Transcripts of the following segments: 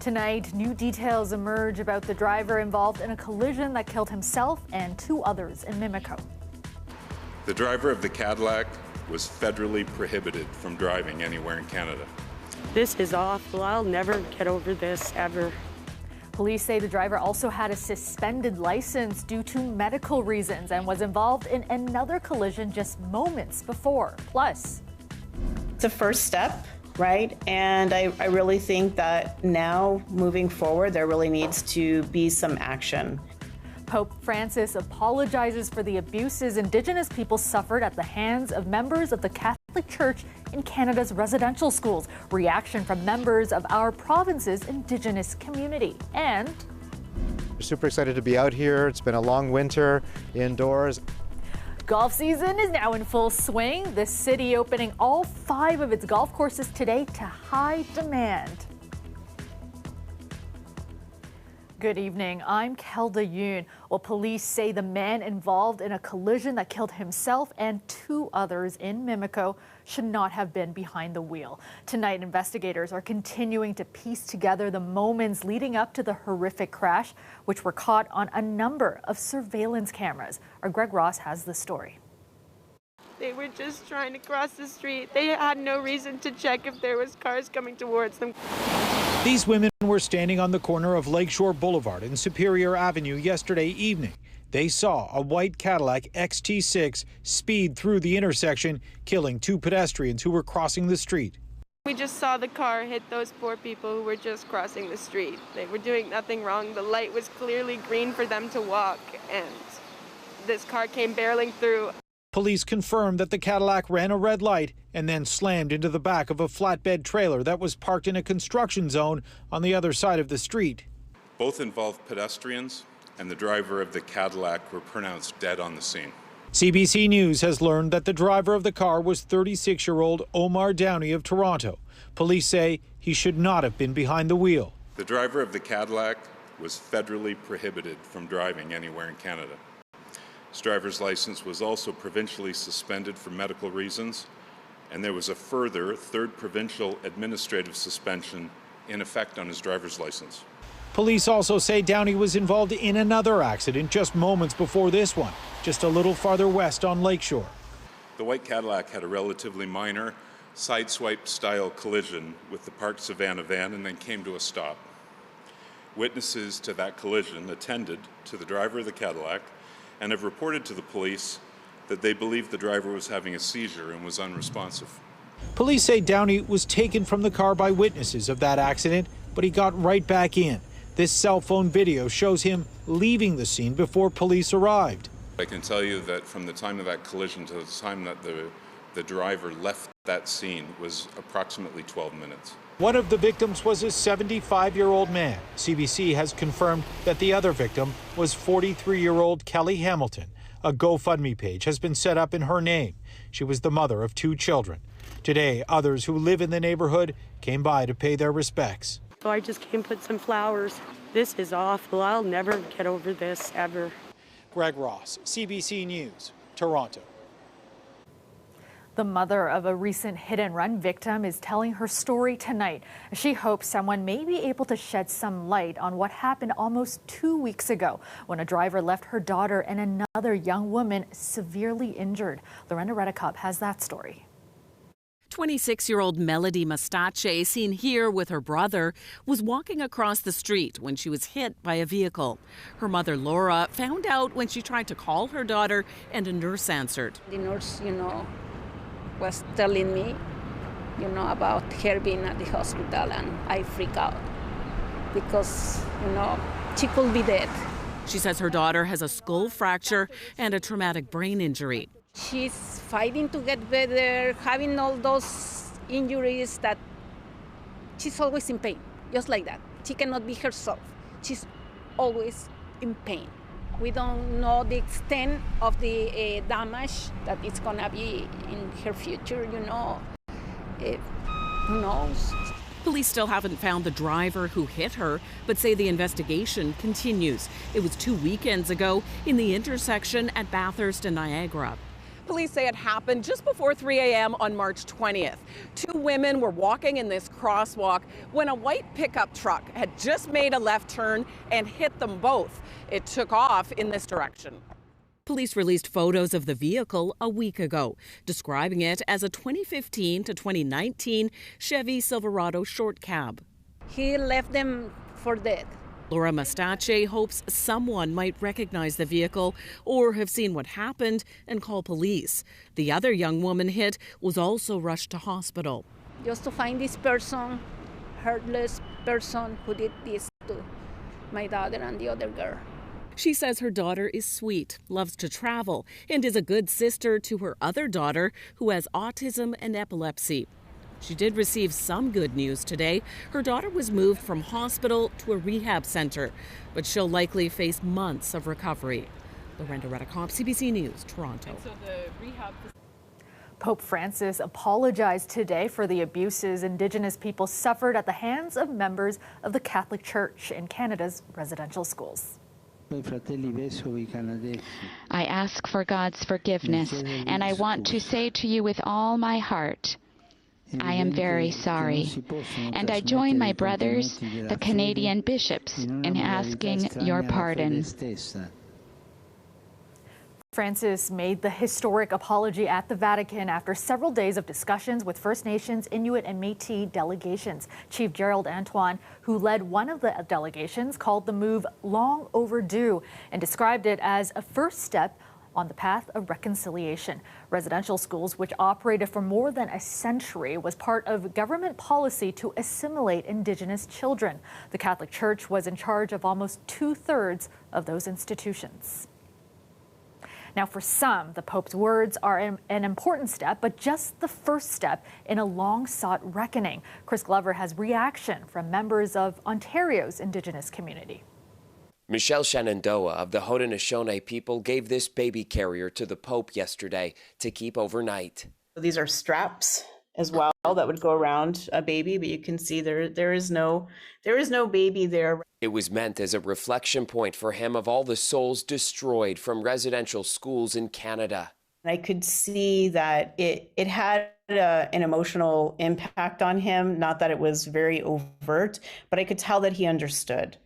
Tonight, new details emerge about the driver involved in a collision that killed himself and 2 others in Mimico. The driver of the Cadillac was federally prohibited from driving anywhere in Canada. This is awful. I'll never get over this, ever. Police say the driver also had a suspended license due to medical reasons and was involved in another collision just moments before. Plus, it's a first step, right? And I really think that now, moving forward, there really needs to be some action. Pope Francis apologizes for the abuses Indigenous people suffered at the hands of members of the Catholic Church in Canada's residential schools. Reaction from members of our province's Indigenous community. And we're super excited to be out here. It's been a long winter indoors. Golf season is now in full swing. The city opening all 5 of its golf courses today to high demand. Good evening, I'm Kelda Yoon. Well, police say the man involved in a collision that killed himself and 2 others in Mimico should not have been behind the wheel. Tonight, investigators are continuing to piece together the moments leading up to the horrific crash, which were caught on a number of surveillance cameras. Our Greg Ross has the story. They were just trying to cross the street. They had no reason to check if there was cars coming towards them. These women were standing on the corner of Lakeshore Boulevard and Superior Avenue yesterday evening. They saw a white Cadillac XT6 speed through the intersection, killing 2 pedestrians who were crossing the street. We just saw the car hit those poor people who were just crossing the street. They were doing nothing wrong. The light was clearly green for them to walk, and this car came barreling through. Police confirmed that the Cadillac ran a red light and then slammed into the back of a flatbed trailer that was parked in a construction zone on the other side of the street. Both involved pedestrians, and the driver of the Cadillac were pronounced dead on the scene. CBC News has learned that the driver of the car was 36-year-old Omar Downey of Toronto. Police say he should not have been behind the wheel. The driver of the Cadillac was federally prohibited from driving anywhere in Canada. His driver's license was also provincially suspended for medical reasons, and there was a further 3rd provincial administrative suspension in effect on his driver's license. Police also say Downey was involved in another accident just moments before this one, just a little farther west on Lakeshore. The white Cadillac had a relatively minor sideswipe-style collision with the parked Savannah van and then came to a stop. Witnesses to that collision attended to the driver of the Cadillac and have reported to the police that they believe the driver was having a seizure and was unresponsive. Police say Downey was taken from the car by witnesses of that accident, but he got right back in. This cell phone video shows him leaving the scene before police arrived. I can tell you that from the time of that collision to the time that the driver left that scene was approximately 12 minutes. One of the victims was a 75-year-old man. CBC has confirmed that the other victim was 43-year-old Kelly Hamilton. A GoFundMe page has been set up in her name. She was the mother of 2 children. Today, others who live in the neighborhood came by to pay their respects. So I just came put some flowers. This is awful. I'll never get over this, ever. Greg Ross, CBC News, Toronto. The mother of a recent hit-and-run victim is telling her story tonight. She hopes someone may be able to shed some light on what happened almost 2 weeks ago when a driver left her daughter and another young woman severely injured. Lorena Redicop has that story. 26-year-old Melody Mustache, seen here with her brother, was walking across the street when she was hit by a vehicle. Her mother, Laura, found out when she tried to call her daughter and a nurse answered. The nurse, was telling me, about her being at the hospital, and I freak out because, she could be dead. She says her daughter has a skull fracture and a traumatic brain injury. She's fighting to get better, having all those injuries that she's always in pain, just like that. She cannot be herself. She's always in pain. We don't know the extent of the damage that it's going to be in her future, Who knows? Police still haven't found the driver who hit her, but say the investigation continues. It was 2 weekends ago in the intersection at Bathurst and Niagara. Police say it happened just before 3 a.m. on March 20th. Two women were walking in this crosswalk when a white pickup truck had just made a left turn and hit them both. It took off in this direction. Police released photos of the vehicle a week ago, describing it as a 2015 to 2019 Chevy Silverado short cab. He left them for dead. Laura Mastache hopes someone might recognize the vehicle or have seen what happened and call police. The other young woman hit was also rushed to hospital. Just to find this person, heartless person who did this to my daughter and the other girl. She says her daughter is sweet, loves to travel, and is a good sister to her other daughter who has autism and epilepsy. She did receive some good news today. Her daughter was moved from hospital to a rehab center, but she'll likely face months of recovery. Lorenda Redicop, CBC News, Toronto. Pope Francis apologized today for the abuses Indigenous people suffered at the hands of members of the Catholic Church in Canada's residential schools. I ask for God's forgiveness, and I want to say to you with all my heart, I am very sorry, and I join my brothers, the Canadian bishops, in asking your pardon. Francis made the historic apology at the Vatican after several days of discussions with First Nations, Inuit and Métis delegations. Chief Gerald Antoine, who led one of the delegations, called the move long overdue and described it as a first step on the path of reconciliation. Residential schools, which operated for more than a century, was part of government policy to assimilate Indigenous children. The Catholic Church was in charge of almost 2/3 of those institutions. Now, for some, the Pope's words are an important step, but just the first step in a long-sought reckoning. Chris Glover has reaction from members of Ontario's Indigenous community. Michelle Shenandoah of the Haudenosaunee people gave this baby carrier to the Pope yesterday to keep overnight. These are straps as well that would go around a baby, but you can see there is no baby there. It was meant as a reflection point for him of all the souls destroyed from residential schools in Canada. I could see that it had an emotional impact on him, not that it was very overt, but I could tell that he understood.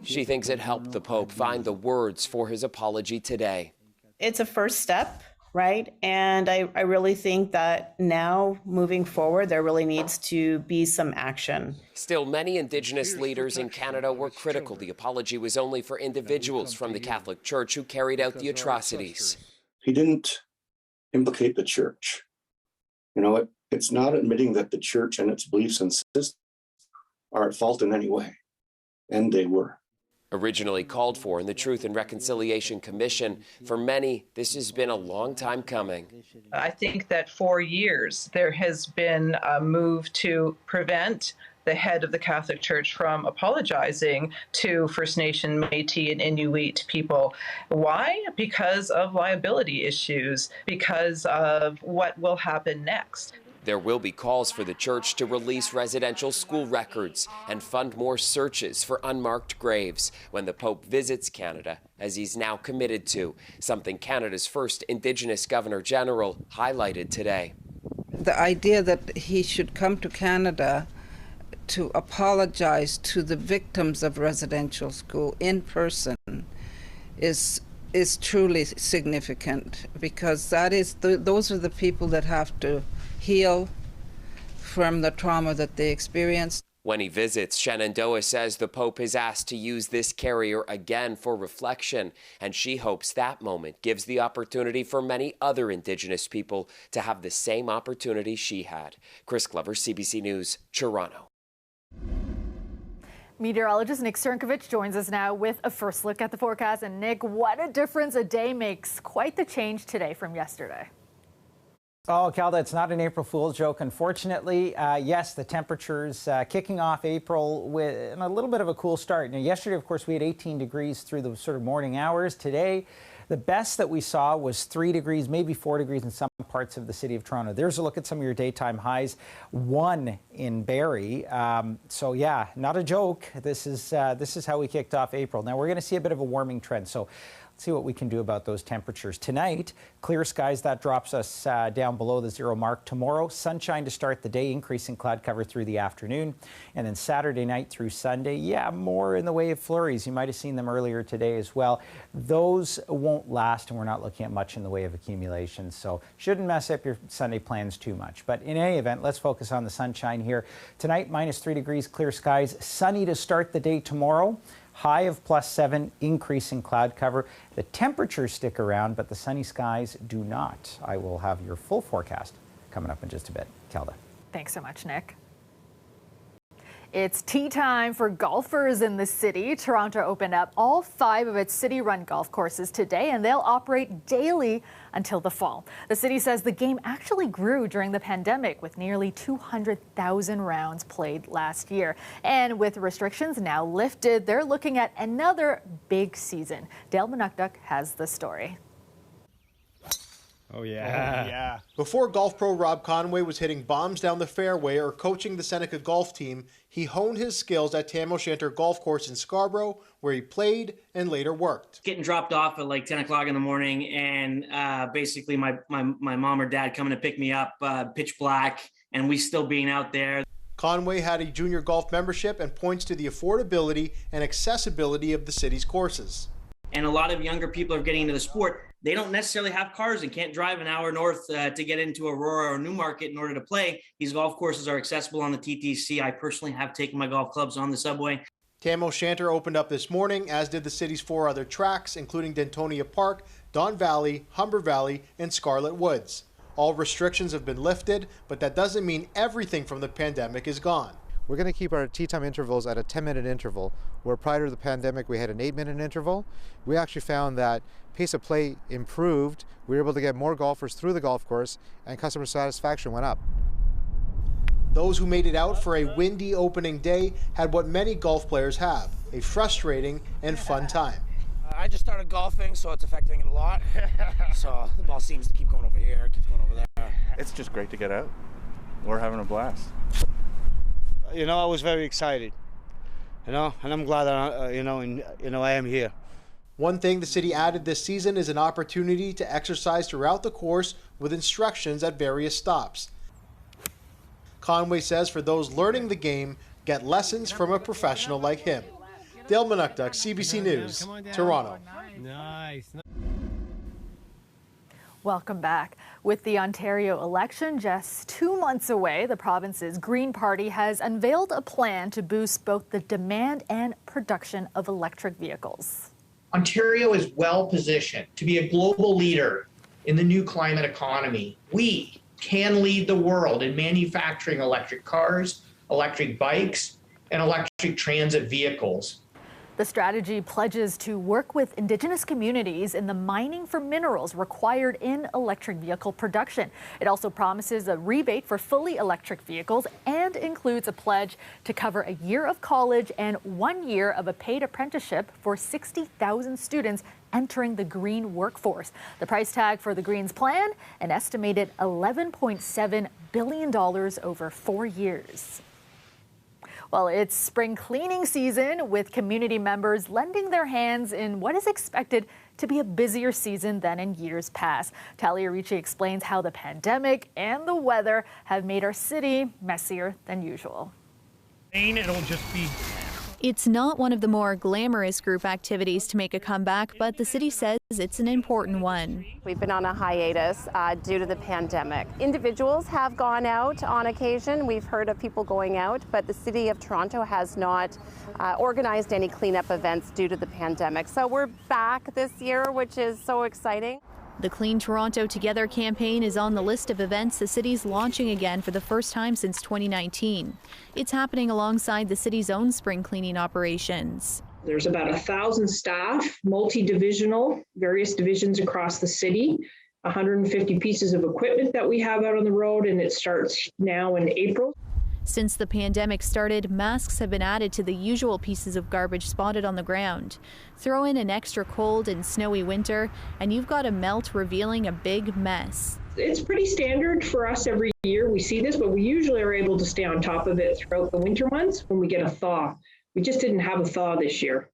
She thinks it helped the Pope find the words for his apology today. It's a first step, right? And I really think that now, moving forward, there really needs to be some action. Still, many Indigenous leaders in Canada were critical the apology was only for individuals from the Catholic Church who carried out the atrocities. He didn't implicate the church. It's not admitting that the church and its beliefs and systems are at fault in any way, and they were. Originally called for in the Truth and Reconciliation Commission, for many, this has been a long time coming. I think that for years there has been a move to prevent the head of the Catholic Church from apologizing to First Nation, Métis, and Inuit people. Why? Because of liability issues, because of what will happen next. There will be calls for the church to release residential school records and fund more searches for unmarked graves when the Pope visits Canada, as he's now committed to, something Canada's first Indigenous Governor General highlighted today. The idea that he should come to Canada to apologize to the victims of residential school in person is truly significant, because that is those are the people that have to heal from the trauma that they experienced. When he visits, Shenandoah says the Pope has asked to use this carrier again for reflection, and she hopes that moment gives the opportunity for many other Indigenous people to have the same opportunity she had. Chris Glover, CBC News, Toronto. Meteorologist Nick Cernkovich joins us now with a first look at the forecast. And Nick, what a difference a day makes. Quite the change today from yesterday. Oh, Kelda, it's not an April Fool's joke, unfortunately. Yes, the temperatures kicking off April with a little bit of a cool start. Now, yesterday, of course, we had 18 degrees through the sort of morning hours. Today, the best that we saw was 3 degrees, maybe 4 degrees in some parts of the city of Toronto. There's a look at some of your daytime highs. 1 in Barrie. So, yeah, not a joke. This is how we kicked off April. Now, we're going to see a bit of a warming trend. So, see what we can do about those temperatures. Tonight, clear skies, that drops us down below the 0 mark. Tomorrow, sunshine to start the day, increasing cloud cover through the afternoon. And then Saturday night through Sunday, yeah, more in the way of flurries. You might have seen them earlier today as well. Those won't last, and we're not looking at much in the way of accumulation, so shouldn't mess up your Sunday plans too much. But in any event, let's focus on the sunshine here. Tonight, -3 degrees, clear skies, sunny to start the day tomorrow. High of +7, increasing cloud cover. The temperatures stick around, but the sunny skies do not. I will have your full forecast coming up in just a bit. Kelda. Thanks so much, Nick. It's tea time for golfers in the city. Toronto opened up all 5 of its city-run golf courses today, and they'll operate daily until the fall. The city says the game actually grew during the pandemic, with nearly 200,000 rounds played last year. And with restrictions now lifted, they're looking at another big season. Dale Manukduk has the story. Oh, yeah. Before golf pro Rob Conway was hitting bombs down the fairway or coaching the Seneca golf team, he honed his skills at Tam O'Shanter Golf Course in Scarborough, where he played and later worked. Getting dropped off at like 10 o'clock in the morning, and basically my mom or dad coming to pick me up, pitch black, and we still being out there. Conway had a junior golf membership and points to the affordability and accessibility of the city's courses. And a lot of younger people are getting into the sport. They don't necessarily have cars and can't drive an hour north to get into Aurora or Newmarket in order to play. These golf courses are accessible on the TTC. I personally have taken my golf clubs on the subway. Tam O'Shanter opened up this morning, as did the city's 4 other tracks, including Dentonia Park, Don Valley, Humber Valley, and Scarlet Woods. All restrictions have been lifted, but that doesn't mean everything from the pandemic is gone. We're going to keep our tee time intervals at a 10-minute interval, where prior to the pandemic we had an 8-minute interval. We actually found that pace of play improved. We were able to get more golfers through the golf course, and customer satisfaction went up. Those who made it out for a windy opening day had what many golf players have, a frustrating and fun time. I just started golfing, so it's affecting it a lot. So the ball seems to keep going over here, keeps going over there. It's just great to get out. We're having a blast. You know, I was very excited, and I'm glad that, I am here. One thing the city added this season is an opportunity to exercise throughout the course with instructions at various stops. Conway says for those learning the game, get lessons from a professional like him. Dale Manukduk, CBC News, Toronto. Nice. Welcome back. With the Ontario election just 2 months away, the province's Green Party has unveiled a plan to boost both the demand and production of electric vehicles. Ontario is well positioned to be a global leader in the new climate economy. We can lead the world in manufacturing electric cars, electric bikes, and electric transit vehicles. The strategy pledges to work with Indigenous communities in the mining for minerals required in electric vehicle production. It also promises a rebate for fully electric vehicles and includes a pledge to cover a year of college and 1 year of a paid apprenticeship for 60,000 students entering the green workforce. The price tag for the Greens plan, an estimated $11.7 billion over 4 years. Well, it's spring cleaning season, with community members lending their hands in what is expected to be a busier season than in years past. Talia Ricci explains how the pandemic and the weather have made our city messier than usual. It'll just be... It's not one of the more glamorous group activities to make a comeback, but the city says it's an important one. We've been on a hiatus due to the pandemic. Individuals have gone out on occasion. We've heard of people going out, but the City of Toronto has not organized any cleanup events due to the pandemic. So we're back this year, which is so exciting. The Clean Toronto Together campaign is on the list of events the city's launching again for the first time since 2019. It's happening alongside the city's own spring cleaning operations. There's about 1,000 staff, multi-divisional, various divisions across the city, 150 pieces of equipment that we have out on the road, and it starts now in April. Since the pandemic started, masks have been added to the usual pieces of garbage spotted on the ground. Throw in an extra cold and snowy winter, and you've got a melt revealing a big mess. It's pretty standard for us every year. We see this, but we usually are able to stay on top of it throughout the winter months when we get a thaw. We just didn't have a thaw this year.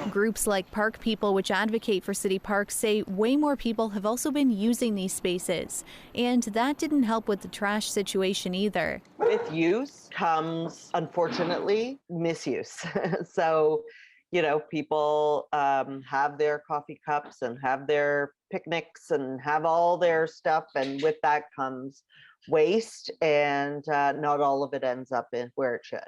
Groups like Park People, which advocate for city parks, say way more people have also been using these spaces. And that didn't help with the trash situation either. With use comes, unfortunately, misuse. So, you know, people have their coffee cups and have their picnics and have all their stuff. And with that comes waste, and not all of it ends up in where it should.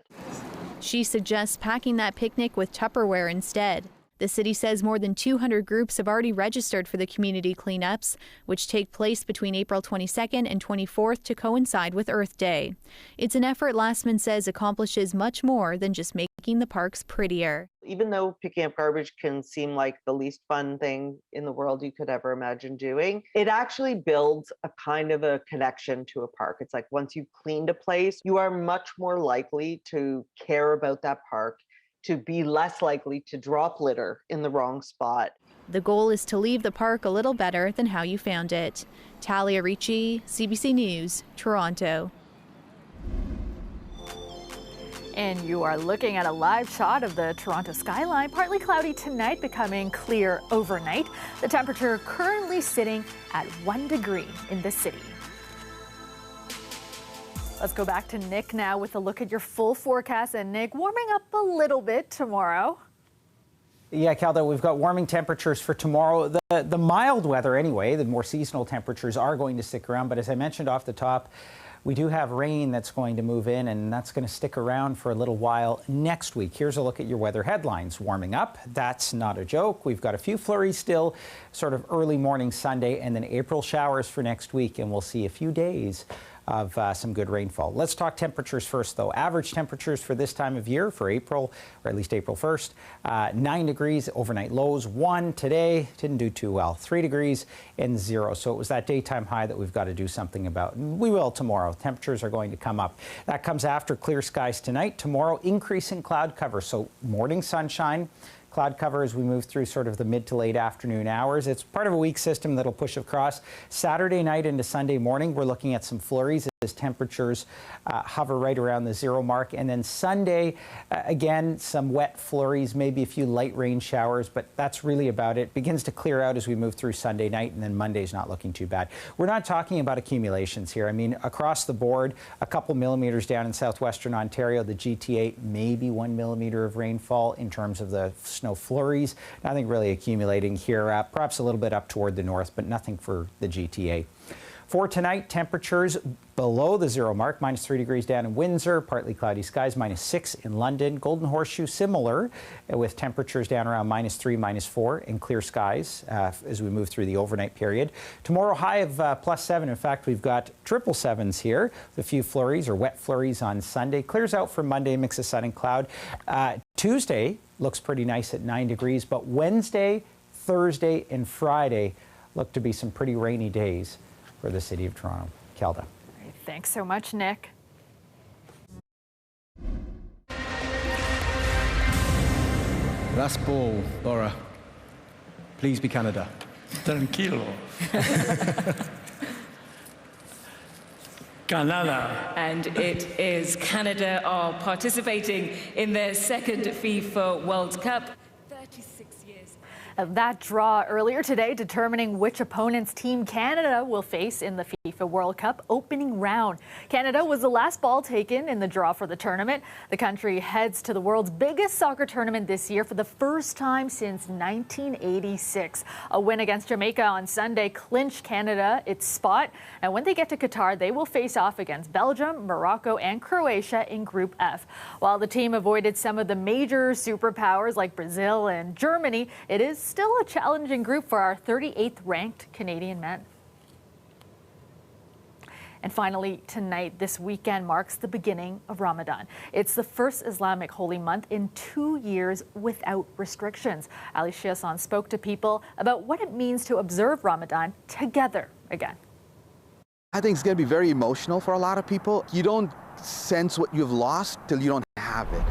She suggests packing that picnic with Tupperware instead. The city says more than 200 groups have already registered for the community cleanups, which take place between April 22nd and 24th to coincide with Earth Day. It's an effort Lastman says accomplishes much more than just making the parks prettier. Even though picking up garbage can seem like the least fun thing in the world you could ever imagine doing, it actually builds a kind of a connection to a park. It's like once you've cleaned a place, you are much more likely to care about that park, to be less likely to drop litter in the wrong spot. The goal is to leave the park a little better than how you found it. Talia Ricci, CBC News, Toronto. And you are looking at a live shot of the Toronto skyline. Partly cloudy tonight, becoming clear overnight. The temperature currently sitting at 1 degree in the city. Let's go back to Nick now with a look at your full forecast. And Nick, warming up a little bit tomorrow. Yeah, Kelda, we've got warming temperatures for tomorrow. The mild weather anyway, the more seasonal temperatures are going to stick around. But as I mentioned off the top, we do have rain that's going to move in, and that's going to stick around for a little while next week. Here's a look at your weather headlines. Warming up, that's not a joke. We've got a few flurries still, sort of early morning Sunday, and then April showers for next week, and we'll see a few days of some good rainfall. Let's talk temperatures first, though. Average temperatures for this time of year for April, or at least April 1st, 9 degrees, overnight lows 1 today. Didn't do too well. 3 degrees and 0. So it was that daytime high that we've got to do something about. We will tomorrow. Temperatures are going to come up. That comes after clear skies tonight. Tomorrow, increasing cloud cover. So morning sunshine. Cloud cover as we move through sort of the mid to late afternoon hours. It's part of a weak system that'll push across. Saturday night into Sunday morning, we're looking at some flurries as temperatures hover right around the 0 mark. And then Sunday, again, some wet flurries, maybe a few light rain showers, but that's really about it. Begins to clear out as we move through Sunday night, and then Monday's not looking too bad. We're not talking about accumulations here. I mean, across the board, a couple millimeters down in southwestern Ontario, the GTA, maybe 1 millimeter of rainfall in terms of the snow flurries. Nothing really accumulating here, perhaps a little bit up toward the north, but nothing for the GTA. For tonight, temperatures below the 0 mark, -3 degrees down in Windsor, partly cloudy skies, -6 in London. Golden Horseshoe, similar, with temperatures down around -3, -4, and clear skies as we move through the overnight period. Tomorrow, high of +7. In fact, we've got 777s here, with a few flurries or wet flurries on Sunday. Clears out for Monday, mix of sun and cloud. Tuesday looks pretty nice at 9 degrees, but Wednesday, Thursday, and Friday look to be some pretty rainy days for the city of Toronto. Kelda. Thanks so much, Nick. Last ball, Laura. Please be Canada. Tranquilo. Canada. And it is Canada are participating in their second FIFA World Cup. 36 years. That draw earlier today determining which opponents Team Canada will face in the FIFA World Cup opening round. Canada was the last ball taken in the draw for the tournament. The country heads to the world's biggest soccer tournament this year for the first time since 1986. A win against Jamaica on Sunday clinched Canada its spot. And when they get to Qatar, they will face off against Belgium, Morocco, and Croatia in Group F. While the team avoided some of the major superpowers like Brazil and Germany, it is still a challenging group for our 38th ranked Canadian men. And finally, tonight, this weekend marks the beginning of Ramadan. It's the first Islamic holy month in 2 years without restrictions. Ali Shiasan spoke to people about what it means to observe Ramadan together again. I think it's going to be very emotional for a lot of people. You don't sense what you've lost till you don't have it.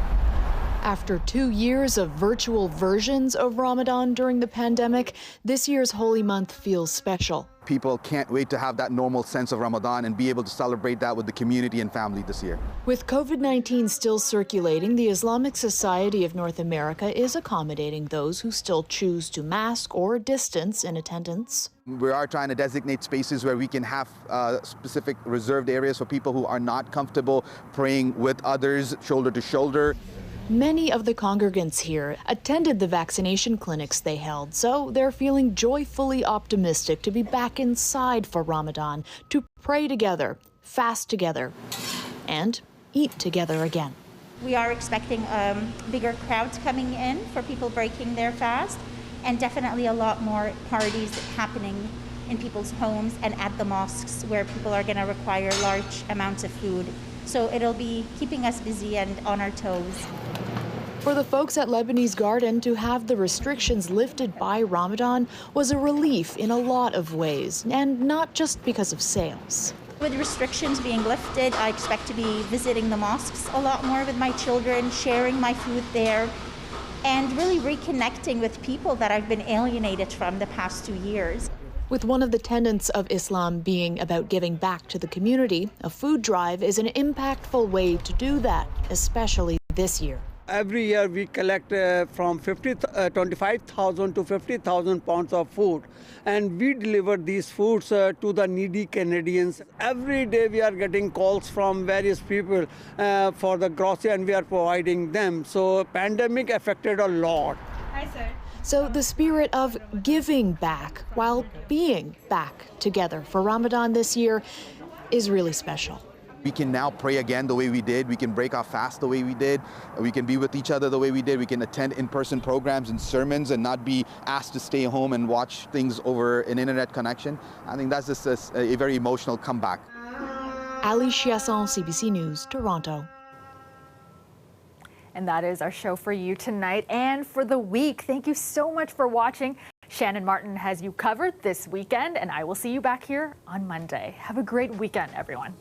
After 2 years of virtual versions of Ramadan during the pandemic, this year's holy month feels special. people can't wait to have that normal sense of Ramadan and be able to celebrate that with the community and family this year. With COVID-19 still circulating, the Islamic Society of North America is accommodating those who still choose to mask or distance in attendance. We are trying to designate spaces where we can have specific reserved areas for people who are not comfortable praying with others shoulder to shoulder. Many of the congregants here attended the vaccination clinics they held, so they're feeling joyfully optimistic to be back inside for Ramadan, to pray together, fast together, and eat together again. We are expecting bigger crowds coming in for people breaking their fast, and definitely a lot more parties happening in people's homes and at the mosques where people are going to require large amounts of food. So it'll be keeping us busy and on our toes. For the folks at Lebanese Garden, to have the restrictions lifted by Ramadan was a relief in a lot of ways, and not just because of sales. With restrictions being lifted, I expect to be visiting the mosques a lot more with my children, sharing my food there, and really reconnecting with people that I've been alienated from the past 2 years. With one of the tenets of Islam being about giving back to the community, a food drive is an impactful way to do that, especially this year. Every year we collect from 25,000 to 50,000 pounds of food, and we deliver these foods to the needy Canadians. Every day we are getting calls from various people for the grocery, and we are providing them. So pandemic affected a lot. Hi, sir. So the spirit of giving back while being back together for Ramadan this year is really special. We can now pray again the way we did. We can break our fast the way we did. We can be with each other the way we did. We can attend in-person programs and sermons and not be asked to stay home and watch things over an internet connection. I think that's just a very emotional comeback. Ali Chiasson, CBC News, Toronto. And that is our show for you tonight and for the week. Thank you so much for watching. Shannon Martin has you covered this weekend, and I will see you back here on Monday. Have a great weekend, everyone.